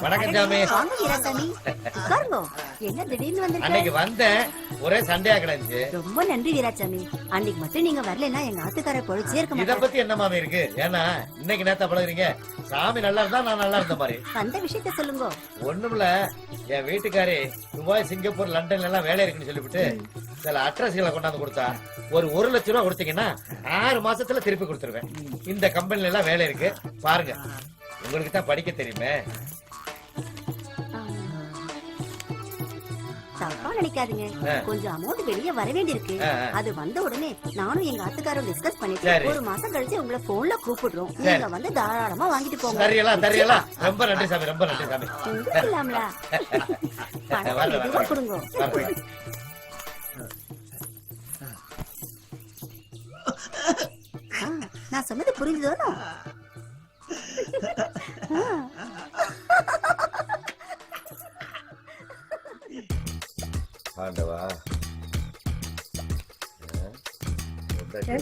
வணக்கம் சாமி. வாங்க வீராசாமி, உட்காருங்க. என்ன திடீர்னு வந்திருக்க? அன்னைக்கு வந்தேன், ஒரே சண்டையா கிடந்துச்சு. ரொம்ப நன்றி வீராசாமி. அன்னைக்கு மட்டும் நீங்க வரலன்னா எங்க ஆத்துக்கார பொழிச்சே இருக்க இத மாட்டாரு. பத்தி என்ன மாமி இருக்கு? ஏன்னா இன்னைக்கு நேத்தா பழகுறீங்க. சாமி நல்லா இருந்தா நான் நல்லா இருந்த மாதிரி. அந்த விஷயத்த சொல்லுங்க. ஒண்ணுமில்ல, என் வீட்டுக்காரி துபாய், சிங்கப்பூர், லண்டன்ல எல்லாம் வேலை இருக்குன்னு சொல்லிவிட்டு சில அட்ரஸ்களை கொண்டாந்து கொடுத்தா. ஒரு 1 லட்சம் ரூபாய் கொடுத்தீங்கன்னா 6 மாசத்துல திருப்பி கொடுத்துருவேன். இந்த கம்பெனில எல்லாம் வேலை இருக்கு, பாருங்க. உங்களுக்கு தான் படிக்க தெரியுமே. தப்பா நினைக்காதீங்க, கொஞ்சம் அமௌண்ட் வெளியே வர வேண்டியிருக்கு. அது வந்த உடனே நானும் எங்க ஆத்துக்காரும் டிஸ்கஸ் பண்ணிட்டு 1 மாசம் கழிச்சு உங்களை போன்ல கூப்பிடுறோம். நீங்க வந்து தாராளமா வாங்கிட்டு போங்க. தெரியலாம். ரொம்ப நன்றி சாமி, ரொம்ப நன்றி சாமி. இல்லாமல கொடுங்க. நான் சொன்னது புரிஞ்சுதோ? ஆண்டவா,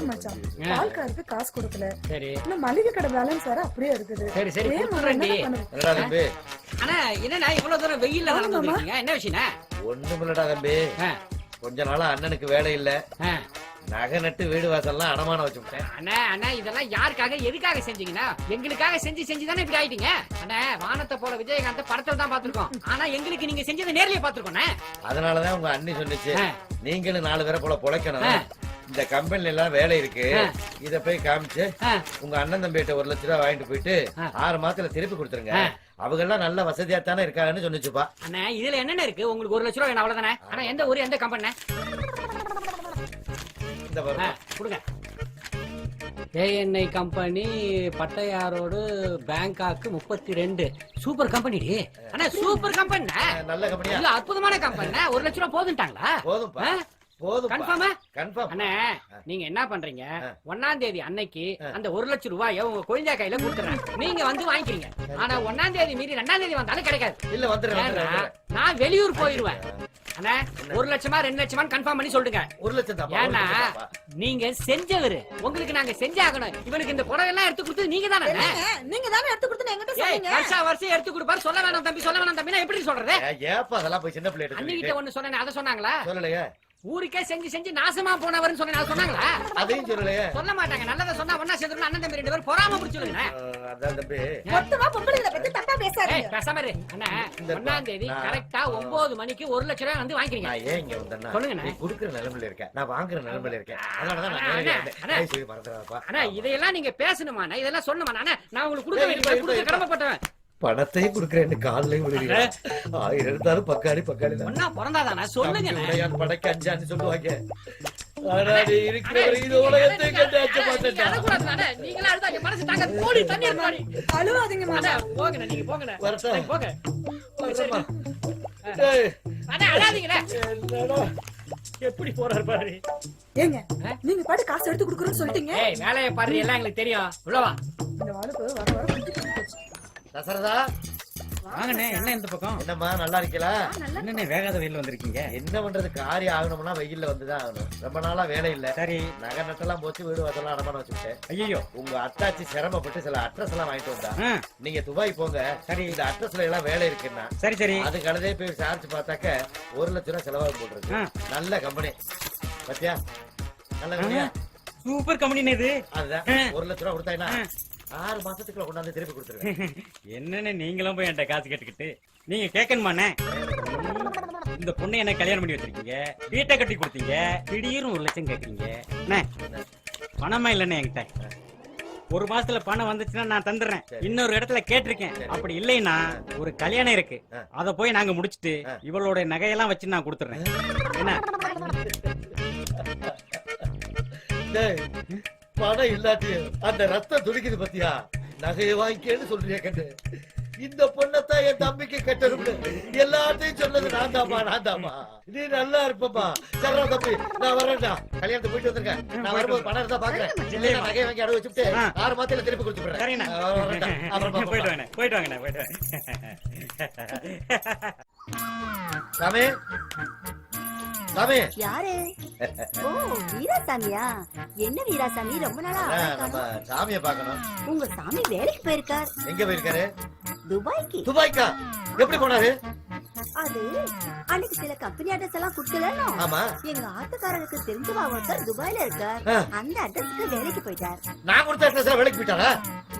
மச்சான், பால்காருக்கு காசு கொடுக்கல. சரி, இன்னும் மளிகை கடை பேலன்ஸ் வேற அப்படியே இருக்குது. சரி சரி குடுறேன்டி. என்னடா தம்பி? அண்ணா என்னண்ணா இவ்வளவு தூரம் வெயில்ல நடந்து வந்தீங்க? என்ன விஷயம்னா? ஒண்ணுமில்லடா தம்பி, கொஞ்ச நாளா அண்ணனுக்கு வேலை இல்ல. நகை நட்டு வீடு வாசல்லாம் அடமானம் வச்சுட்டேன். அண்ணா அண்ணா இதெல்லாம் யாருக்காக எதுக்காக செஞ்சீங்கன்னா? எங்களுக்காக செஞ்சுதானே இப்படி ஆயிட்டீங்க. அண்ணா வானத்தை போல விஜயகாந்த படத்துல தான் பாத்துருக்கோம். ஆனா எங்களுக்கு நீங்க செஞ்சதை நேர்லயே பாத்துருக்கோம். அதனாலதான் உங்க அண்ணி சொன்னிச்சு, நீங்களும் 4 பேரை போல பொழைக்கணும். இந்த கம்பெனில எல்லாம் வேலை இருக்கு, இத போய் காமிச்சு உங்க அண்ணன் தம்பிகிட்ட 1 லட்சம் ரூபாய் வாங்கிட்டு போயிட்டு 6 மாசத்துல திருப்பி கொடுத்துருங்க. அவங்க எல்லாம் நல்ல வசதியா தானே இருக்காங்கன்னு சொன்னிச்சுப்பா. அண்ணா இதுல என்னென்ன இருக்கு? உங்களுக்கு 1 லட்சம் ரூபாய் அவ்வளவுதானே. ஆனா எந்த ஊரு, எந்த கம்பெனி? கொடுங்க. ஏஎன்ஐ கம்பெனி, பட்டையாரோடு, பேங்காக்கு 32. Super company. அண்ணா சூப்பர் கம்பெனி, நல்ல கம்பெனியா, அற்புதமான கம்பெனி. 1 லட்சம் ரூபாய் போதுட்டாங்களா? போதும்பா, போதும். கன்ஃபார்ம். அண்ணா நீங்க என்ன பண்றீங்க? 1ஆம் தேதி அன்னைக்கு அந்த 1 லட்சம் ரூபாயை உங்க குழந்தை கையில கொடுத்துறேன். நீங்க வந்து வாங்கிக்கிறீங்க. ஆனா 1ஆம் தேதி மீறி 2ஆம் தேதி வந்தாலும் கிடைக்காது. இல்ல வந்துடுறேன், நான் வெளியூர் போயிருவேன். அண்ணா 1 லட்சமா 2 லட்சமா கன்ஃபார்ம் பண்ணி சொல்லுங்க. 1 லட்சம் தான். ஏன்னா நீங்க செஞ்சவரு, உங்களுக்கு நாங்க செஞ்சாகணும். இவனுக்கு இந்த புடவை எல்லாம் எடுத்து கொடுத்து நீங்க தானே. நீங்க தானே எடுத்து கொடுத்து என்கிட்ட சொன்னீங்க. வருஷம் எடுத்து கொடுப்பாரு. சொல்ல வேணாம் தம்பி, சொல்ல வேணாம் தம்பி. எப்படி சொல்றது? ஏப்பா அதெல்லாம் போய் சின்ன பிள்ளை அன்னிக்கிட்ட ஒண்ணு சொன்னேன், அதை சொன்னாங்களா? சொல்லலையே. ஊருக்கே செஞ்சு நாசமா போனவர்னு சொன்னாங்களா? அதையும் சொல்லலையே. சொல்ல மாட்டாங்க. நல்லதை சொன்னா ஒண்ணா சேர்ந்து அண்ணன் தம்பி 2 பேரும் பொறாம பிடிச்சுடுங்க. அதான் தம்பி, மொத்தமா பொம்பளைகளை பத்தி தப்பா பேசாதீங்க. பேசாம இரு. அண்ணா 1ஆம் தேதி கரெக்ட்டா 9 மணிக்கு 1 லட்சம் ரூபாய் வந்து வாங்கிக்கிறீங்க. நான் ஏன் இங்க வந்தேன்னா, சொல்லுங்க. நீ குடுக்குற நிலைமையில இருக்கேன், நான் வாங்குற நிலைமையில இருக்கேன். அதனால தான் நான் நேரடியா வந்தேன். சொல்லி மறந்துடாதப்பா. அண்ணா இதெல்லாம் நீங்க பேசணுமா? இதெல்லாம் சொல்லணுமா? அண்ணா நான் உங்களுக்கு கொடுக்க கடமைப்பட்டவன். பணத்தையும் குடுக்கறேன்னு காலையும் விடுறீங்க. 1000 இருந்தாலும் பக்காளி தான். ஒண்ணா பிறந்தாதானா? சொல்லுங்க. படைக்கு 5 சொல்லுவாங்க. ஆனா நீ இருக்கிற இந்த உலகத்தை கண்டு அச்ச மாட்டேன். நீங்களா அழுதாங்க, மனசு தாங்க. கோடி தண்ணி மாறி அழுவாதீங்க மாமா. போங்க, நீங்க போங்க. வரட்டும், போங்க. வரமா. அண்ணா அழாதீங்கடா. என்னடா எப்படி போறாரு பாரு. ஏங்க நீங்க பாட்டு காசு எடுத்து குடுக்குறேன்னு சொல்லிட்டீங்க. ஏய் வேலைய பாரு, எல்லாம் எங்களுக்கு தெரியும். உள்ளவா. இந்த வாளுக்கு வர தசரதா வாங்கண்ணே. என்ன இந்த பக்கம்? என்னம்மா நல்லா இருக்கீங்களா? என்னண்ணே வேகாத வெயில்ல வந்திருக்கீங்க? என்ன பண்றது, காரியம் ஆகணும்னா வெயில்ல வந்துதான் ஆகணும். ரொம்ப நாளா வேலை இல்ல. சரி, நகை நட்டெல்லாம் போச்சு, வீடு வாசலாம் அடமானம் வச்சுட்டேன். ஐயோ, உங்க அத்தாச்சி சிரமப்பட்டு சில அட்ரஸ் எல்லாம் வாங்கிட்டு வந்தா. நீங்க துபாய் போங்க. சரி, இந்த அட்ரஸ்ல எல்லாம் வேலை இருக்குன்னா. சரி சரி, அது கழுதே போய் விசாரிச்சு பார்த்தாக்க 1 லட்சம் ரூபாய் செலவாக போட்டுருக்கு. நல்ல கம்பெனி பத்தியா, நல்ல கம்பெனியா, சூப்பர் கம்பெனி இது. அதுதான் 1 லட்சம் ரூபாய் கொடுத்தாங்கன்னா 6 மாசத்துக்குள்ள கொண்டாந்து திருப்பி கொடுத்துருவேன். என்னன்னு நீங்களும் போய் என்கிட்ட காசு கேட்டுக்கிட்டு நீங்க கேட்கணுமாண்ணே? இந்த பொண்ணை என்ன கல்யாணம் பண்ணி வச்சிருக்கீங்க, வீட்டை கட்டி கொடுத்தீங்க, திடீர்னு 1 லட்சம் கேக்குறீங்க. பணமா இல்லன்னு என்கிட்ட 1 மாசத்துல பணம் வந்துச்சுன்னா நான் தந்துடுறேன். இன்னொரு இடத்துல கேட்டிருக்கேன். அப்படி இல்லைன்னா ஒரு கல்யாணம் இருக்கு, அத போய் நாங்க முடிச்சிட்டு இவளோட நகையெல்லாம் வச்சு நான் கொடுத்துறேன். என்ன பணம் இல்லாட்டி அந்த ரத்தம் துடிக்குது பத்தியா? நகையை வாங்கிக்கேன்னு சொல்றியா கண்டு? இந்த பொண்ணத்தான் என் தம்பிக்கு கட்டணும்னு எல்லாத்தையும் சொன்னது நான் தாமா. நீ நல்லா இருப்பமா. சரா தம்பி, நான் வரேன்டா. கல்யாணத்துக்கு போயிட்டு வந்திருக்கேன். நான் வரும்போது பணம் இருந்தா பாக்குறேன். இல்லையா நகையை வாங்கி அடவு வச்சுட்டு 6 மாசத்துல திருப்பி கொடுத்துடுறேன். போயிட்டு வாங்க. சாமி, சாமி. யாரு? ஓ, வீராசாமியா? என்ன வீராசாமி, ரொம்ப நாளா ஆளை நம்ம காணோம். சாமியை பார்க்கணும். உங்க சாமி வேலைக்கு போயிருக்கார். எங்க போயிருக்காரு? துபாய்க்கு. துபாய்க்கா? எப்படி போனாரு? அது அன்னைக்கு சில கம்பெனி அட்ரஸ் எல்லாம் கொடுக்கலன்னு ஆமா. எங்க ஆத்துக்காரருக்கு தெரிஞ்சவா ஒருத்தர் துபாய்ல இருக்கார். அந்த அட்ரஸ்க்கு வேலைக்கு போயிட்டார். நான் கொடுத்த அட்ரஸ்ல வேலைக்கு போயிட்டாரா?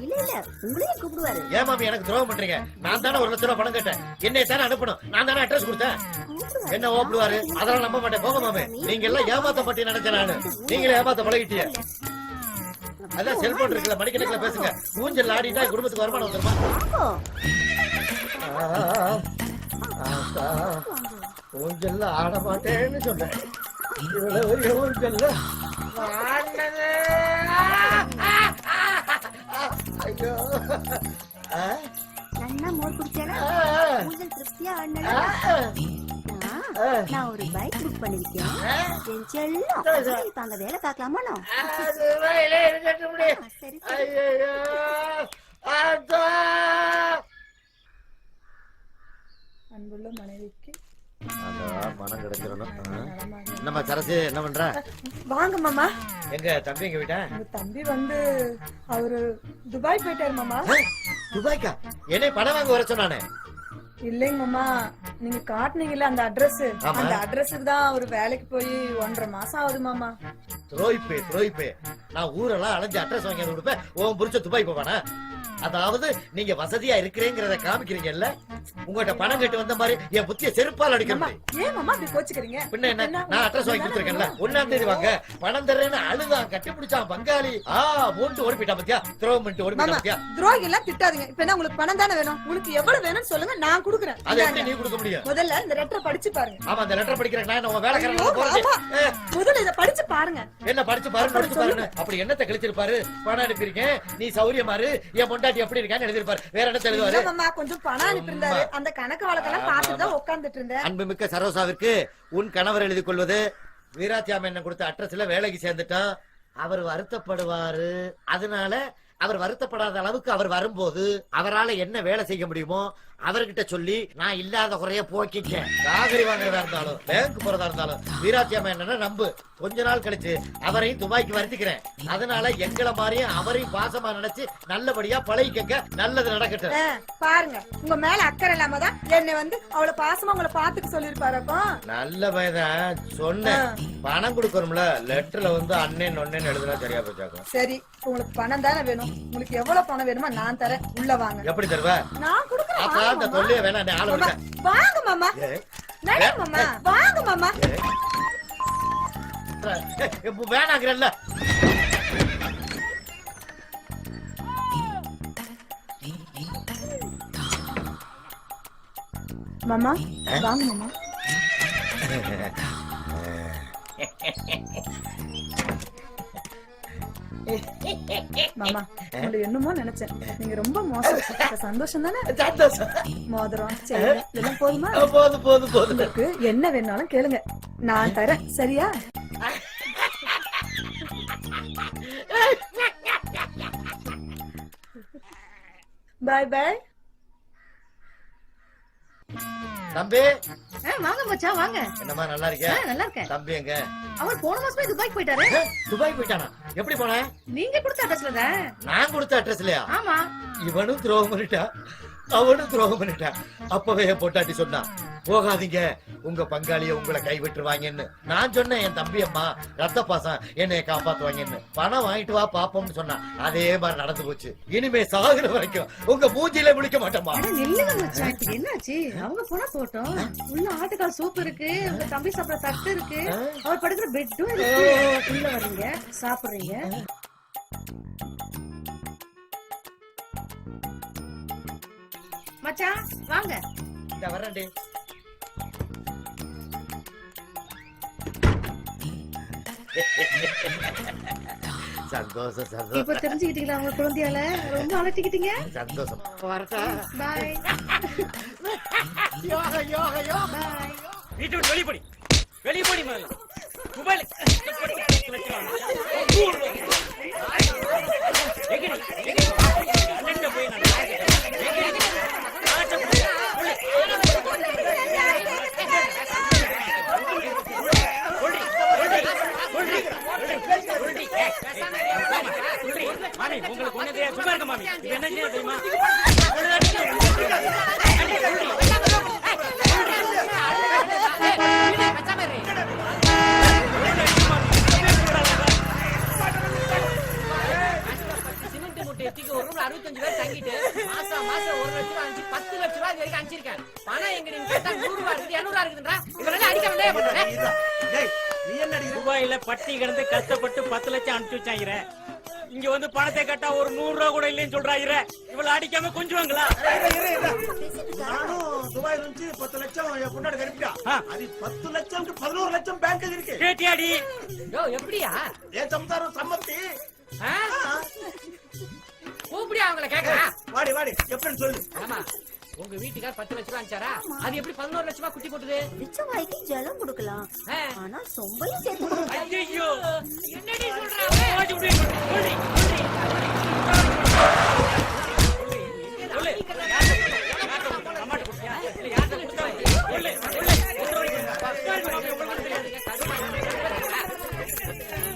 இல்ல இல்ல, உங்களையும் கூப்பிடுவாரு. ஏன் மாமி எனக்கு துரோகம் பண்றீங்க? நான் தானே 1 லட்சம் ரூபாய் பணம் கேட்டேன். என்னைய தானே அனுப்பணும். நான் தானே அட்ரஸ் கொடுத்தேன். கூப்பிடுவாரு. என்ன ஓப்பிடுவாரு? அதெல்லாம் நம்ப மாட்டேன். போக மாமே. நீங்க எல்லாம் ஏமாத்த மாட்டேன்னு நினைச்சேன் நானு. நீங்களே ஏமாத்த பழகிட்டீங்க. அதான் செல்போன் இருக்குல்ல, மணிக்கணக்கில் பேசுங்க. ஊஞ்சல் ஆடிட்டா குடும்பத்துக்கு வருமானம் வந்துருமா? ஊஞ்சல்ல ஆட மாட்டேன்னு சொன்னேன். இவ்வளவு ஊஞ்சல்ல ஆடினது. ஐயோ. நன்னா மோர் குடிச்சாரா? ஊஞ்சல் திருப்தியா ஆடினா? நான் ஒரு பைக் புக் பண்ணிருக்கேன். என் செல்லம் இப்ப அங்க வேலை பார்க்கலாமா? சரி ஐயோ. அன்புள்ள மனைவிக்கு மனம் கிடைச்சிடணும். நம்ம சரசு என்ன பண்ற? வாங்க மாமா. எங்க தம்பி எங்க வீட்டா? உங்க தம்பி வந்து அவரு துபாய் போயிட்டாரு மாமா. துபாய்க்கா? என்னை பணம் வாங்க வர சொன்னானே. இல்லைங்க மாமா, நீங்க காட்டுனீங்கல்ல அந்த அட்ரஸ், அந்த அட்ரஸுக்கு தான் அவரு வேலைக்கு போய் 1.5 மாசம் ஆகுது மாமா. துரோயிப்பே. நான் ஊரெல்லாம் அலைஞ்சு அட்ரஸ் வாங்கி கொடுப்பேன். உன் புரிச்ச துபாய் போவானா? அதாவது நீங்க வசதியா இருக்கிறேங்கிறத காமிக்கிறீங்கல்ல. உங்ககிட்ட பணம் கேட்டு வந்த மாதிரி என் புத்திய செருப்பால் அடிக்கணும். ஏன் மாமா இப்படி கோச்சுக்கிறீங்க? பின்ன என்ன, நான் அட்ரஸ் வாங்கி கொடுத்துருக்கேன்ல. 1ஆம் தேதி வாங்க, பணம் தர்றேன்னு அழுதான், கட்டி பிடிச்சான் பங்காளி. மூண்டு ஓடி போயிட்டா பத்தியா? துரோகம் பண்ணிட்டு ஓடி போயிட்டா பத்தியா? துரோகி எல்லாம் திட்டாதீங்க. இப்ப என்ன உங்களுக்கு பணம் தானே வேணும்? உங்களுக்கு எவ்வளவு வேணும்னு சொல்லுங்க, நான் கொடுக்குறேன். அதை எப்படி நீ கொடுக்க முடியும்? முதல்ல இந்த லெட்டர் படிச்சு பாருங்க. ஆமா, அந்த லெட்டர் படிக்கிறேன். நான் உங்க வேலைக்காரன் போறேன். முதல்ல இத படிச்சு பாருங்க. என்ன படிச்சு பாருங்க. அப்படி என்னத்தை கழிச்சிருப்பாரு? பணம் அனுப்பியிருக்கேன், நீ சௌரியமாரு, என் பொண்டாட்டி எப்படி இருக்கான்னு எழுதிருப்பாரு. வேற என்ன எழுதுவாரு? மாமா கொஞ்சம் பணம் அனுப்பியிருந்தாரு. அந்த கணக்கு வழக்கெல்லாம் பார்த்துட்டு தான் உட்கார்ந்துட்டு இருந்தேன். அன்புமிக்க சரோசாவிற்கு உன் கணவர் எழுதி கொள்வது. வீராத்தியாம என்ன கொடுத்த அட்ரஸ்ல வேலைக்கு சேர்ந்துட்டான். அவர் வருத்தப்படுவாரு. அதனால அவர் வருத்தப்படாத அளவுக்கு அவர் வரும்போது அவரால என்ன வேலை செய்ய முடியுமோ அவர்கிட்ட சொல்லி நான் இல்லாத குறைய போக்கிட்டேன். காகரி வாங்குறதா இருந்தாலும் பேங்க் போறதா இருந்தாலும் வீராத்தியாம என்னன்னா நம்பு. கொஞ்ச நாள் கழிச்சு அவரையும் துபாய்க்கு வருத்திக்கிறேன். அதனால எங்களை மாதிரியும் அவரையும் பாசமா நினைச்சு நல்லபடியா பழகிக்கங்க. நல்லது நடக்கட்டும். பாருங்க, உங்க மேல அக்கறை இல்லாம தான் என்னை வந்து அவ்வளவு பாசமா உங்களை பாத்துக்க சொல்லிருப்பாரு. அப்போ நல்ல பையன் சொன்னேன். பணம் கொடுக்கணும்ல. லெட்டர்ல வந்து அண்ணன் ஒன்னேன்னு எழுதுனா சரியா போச்சாக்கும். சரி, உங்களுக்கு பணம் தானே வேணும். உங்களுக்கு எவ்வளவு பணம் வேணுமோ நான் தரேன். உள்ள வாங்க. எப்படி தருவ? நான் கொடுக்குறேன். அந்த தொல்லைய வேணாம். ஆள விட வாங்க மாமா. நட மாமா. வாங்க மாமா. வேணாங்கிறல்ல. மாமா வாங்க மாமா. மாமா, உங்களை என்னமோ நினைச்சேன். நீங்க ரொம்ப மோசம். சந்தோஷம் தானே? மோதிரம் செயின் இதெல்லாம் போதுமா? போதும். உங்களுக்கு என்ன வேணாலும் கேளுங்க, நான் தரேன். சரியா? பாய் பாய். தம்பி வாங்க மச்சான் வாங்க. என்னமா நல்லா இருக்கியா? நல்லா இருக்கேன். தம்பி எங்க? அவர் போன மாசமே துபாய்க்கு போயிட்டாரு. துபாய் போயிட்டானா? எப்படி போன? நீங்க கொடுத்த அட்ரஸ்ல தான். நான் கொடுத்த அட்ரஸ்லயா? ஆமா. இவனும் துரோகம் பண்ணிட்டா, அவனும் துரோகம் பண்ணிட்டா. அப்பவே பொட்டாட்டி சொன்னா போகாதீங்க, உங்க பங்காளிய உங்களை கைவிட்டுருவாங்கன்னு. நான் சொன்னேன் என் தம்பி அம்மா ரத்த பாசம் என்னைய காப்பாத்துவாங்கன்னு. பணம் வாங்கிட்டு வா பாப்போம்னு சொன்னா. அதே மாதிரி நடந்து போச்சு. இனிமே சாகுற வரைக்கும் உங்க மூஞ்சில முழிக்க மாட்டோமா? நில்லுங்க மச்சான், இப்ப என்னாச்சு? அவங்க போனா போட்டோம். உள்ள ஆட்டுக்கால் சூப் இருக்கு, உங்க தம்பி சாப்பிட தட்டு இருக்கு, அவர் படுக்கிற பெட்டும் இருக்கு. உள்ள வர்றீங்க, சாப்பிடுறீங்க. மச்சான் வாங்க. இந்த வரேன்டி. சந்தோஷம். இப்ப தெரிஞ்சுக்கிட்டீங்களா அவங்க குழந்தையால? ரொம்ப அலட்டிக்கிட்டீங்க. சந்தோஷம். பாய். வீட்டு விட்டு வெளியே போடி. வெளியே போடி முதல்ல. மொபைல் போய் பாருங்க மாமி இது என்ன செய்ய தெரியுமா சிமெண்ட் மூட்டை எத்திக்கு ஒரு ரூம்ல 65 பேர் தங்கிட்டு மாசம் 1 லட்சம் அஞ்சு 10 லட்சம் ரூபாய் வரைக்கும் அனுப்பிச்சிருக்கேன். பணம் எங்க நீங்க கேட்டா 100 ரூபாய் இருக்குது 200 ரூபாய் இருக்குன்றா இவரெல்லாம் அடிக்க வந்தே பண்றேன். துபாயில பட்டி கிடந்து கஷ்டப்பட்டு 10 லட்சம் அனுப்பிச்சு வச்சாங்க. இங்க வந்து பணத்தை கேட்டா ஒரு 100 ரூபாய் கூட இல்லைன்னு சொல்றாங்க. இவ்வளவு அடிக்காம கொஞ்சுவாங்களா? நானும் துபாயில இருந்து 10 லட்சம் என் பொண்ணாடி கருப்பிட்டா. அது 10 லட்சம் 11 லட்சம் பேங்க்ல இருக்கு. கேட்டியாடி? யோ எப்படியா ஏன் சம்சாரம் சம்மத்தி? கூப்பிடியா அவங்கள கேக்குறா? வாடி வாடி எப்படின்னு சொல்லு. ஆமா உங்க வீட்டுக்கார் 10 லட்சம் ரூபாய் அனுப்பிச்சாரா? அது எப்படி 11 லட்சம் ரூபாய் குட்டி போட்டுது? பிச்சைவாய்க்கு ஜலம் கொடுக்கலாம் ஆனா சொம்பையும் சேர்த்து கொடுக்கலாம். ஐயோ என்னடி சொல்றாங்க?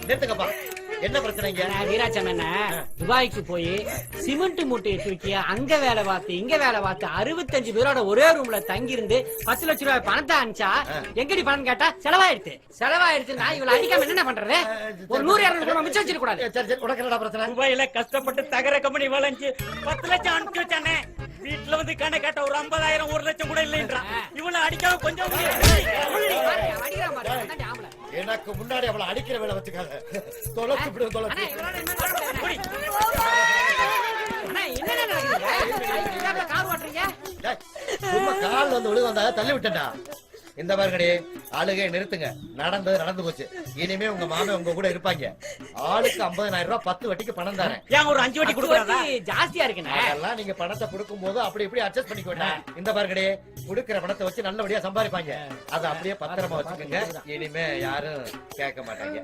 நிறுத்துக்கப்பா, என்ன பிரச்சனைங்க? வீராச்சம் என்ன துபாய்க்கு போய் சிமெண்ட் மூட்டையை தூக்கி அங்க வேலை பார்த்து இங்க வேலை பார்த்து 65 பேரோட ஒரே ரூம்ல தங்கி இருந்து 10 லட்சம் ரூபாய் பணத்தை அனுப்பிச்சா எங்கடி பணம் கேட்டா செலவாயிடுச்சுன்னா இவளை அடிக்காம என்ன பண்றது? ஒரு 100-200 ரூபாய் மிச்சம் வச்சிருக்க கூடாது. சரி சரி, உனக்கு என்னடா பிரச்சனை? துபாயில கஷ்டப்பட்டு தகர கம்பெனி வளைஞ்சு 10 லட்சம் அனுப்பிச்சு வச்சானே. வீட்டுல வந்து கண கேட்ட ஒரு 50,000 1 லட்சம் கூட இல்லைன்றா. இவளை அடிக்காம கொஞ்சம் அடிக்கிறான் பாரு, அதான்டி ஆம்பளை. எனக்கு முன்னாடி அவளை அடிக்கிற வேலை வச்சுக்காத. தொலைச்சு விடு, தொலைச்சு. அண்ணா, என்னண்ணே நடக்குது? கார் ஓட்டுறீங்க? டேய், சும்மா கால் வந்து விழு வந்தா தள்ளி விட்டா. இந்த பாருங்கடி, ஆளுகை நிறுத்துங்க. நடந்தது நடந்து போச்சு. இனிமே உங்க மாமே உங்க கூட இருப்பாங்க. ஆளுக்கு 50,000 ரூபாய் 10 வட்டிக்கு பணம் தரேன். ஏன் ஒரு 5 வட்டி கொடுக்கறதா? ஜாஸ்தியா இருக்குண்ணே. அதெல்லாம் நீங்க பணத்தை கொடுக்கும் போது அப்படி இப்படி அட்ஜஸ்ட் பண்ணிக்கோங்க. இந்த பாருங்கடி, கொடுக்கிற பணத்தை வச்சு நல்லபடியா சம்பாதிப்பாங்க. அதை அப்படியே பத்திரமா வச்சுக்கோங்க. இனிமே யாரும் கேட்க மாட்டாங்க.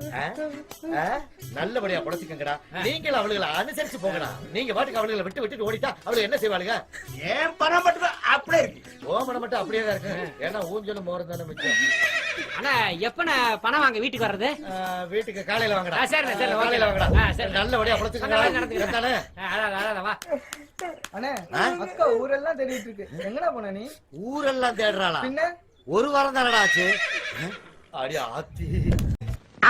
நல்லபடியா புடச்சுக்கங்கடா. நீங்களும் அவளுகளை அனுசரிச்சு போங்கடா. நீங்க பாட்டுக்கு அவளுகளை விட்டு விட்டுட்டு ஓடிட்டா அவளுக்கு என்ன செய்வாளுங்க? ஏன் பணம் மட்டும் அப்படியே இருக்கு. ஓ பணம் மட்டும் அப்படியே தான் இருக்கு. ஏன்னா ஊஞ்சலும் மோரும் தானே மிச்சம். அண்ணா எப்பண்ணே பணம் வாங்க வீட்டுக்கு வர்றது? வீட்டுக்கு காலையில வாங்கடா. சரி சரி காலையில வாங்கடா. சரி நல்லபடியா புடச்சுக்கங்க. வா. அண்ணே அக்கா ஊரெல்லாம் தேடிட்டு இருக்கு. எங்கடா போன நீ? ஊரெல்லாம் தேடுறாளா? பின்ன ஒரு வாரம் தானடா ஆச்சு. அடி ஆத்தி.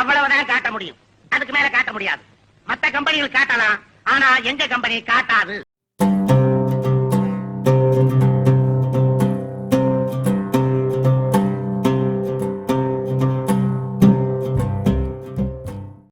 அவ்வளவுதான் காட்ட முடியும். அதுக்கு மேல காட்ட முடியாது. மத்த கம்பெனிகள் காட்டலாம், ஆனா எங்க கம்பெனி காட்டாது.